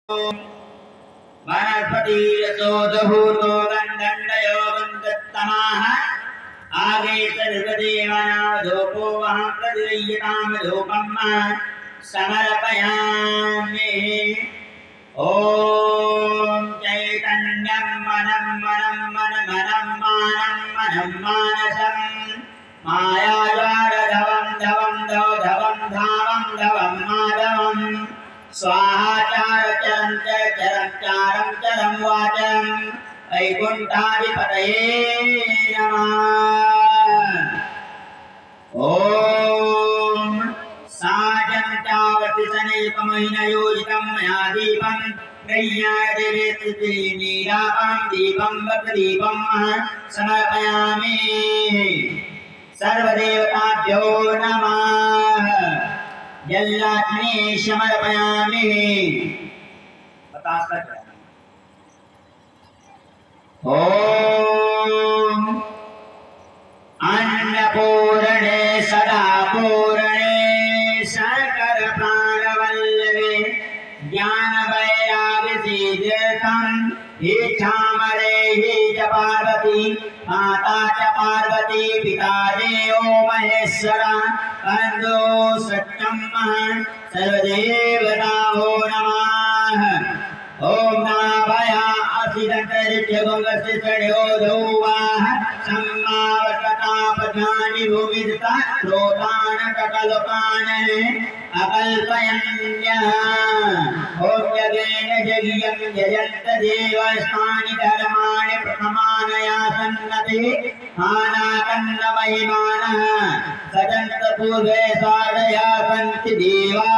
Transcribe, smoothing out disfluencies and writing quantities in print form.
वनस्पतिरसोदभूतो गन्धण्डयो गन्धत्तमाः आगे सर्वदेवानाधूपो वहं प्रदीयतामधूपं समर्पयामि। ॐ चैतन्यं मनं मनं मनमनं मानं मनं मानसं मायाजालधवं धवं धवं धावं धवं माधवं स्वाहाचारचरं चरं चारं चरं वाचं वैकुण्ठाधिपतये नमः। ॐ साजं चावति सनेकमहिनयोजितं मया दीपं प्रय्यादेवेति नीलापं दीपं वक्रदीपं समर्पयामि। सर्वदेवताभ्यो नमः। जलाग्नि समर्पयामि। ॐ अन्नपूर्णे सदा पूर्णे सकल प्राणवल्लभे ज्ञानवैराग्यसिद्ध्यर्थं इच्छामरे च पार्वती माता च पार्वती पिता देवो महेश्वरा बन्धो सत्यं सर्वदेवताभ्यो नमः। ॐ नाभया असिदन्तरित्यगुङ्गसिषड्योधौवाः सम्मावकतापज्ञानि भूमिदता क्रोधानककल्पान् अकल्पयन्यः। ॐ यज्ञेन यज्ञं यजन्त देवास्तानि धर्माणि प्रथमानया सन्नते मानाकन्नमहिमानः सजन्त पूर्वे साधया सन्ति देवा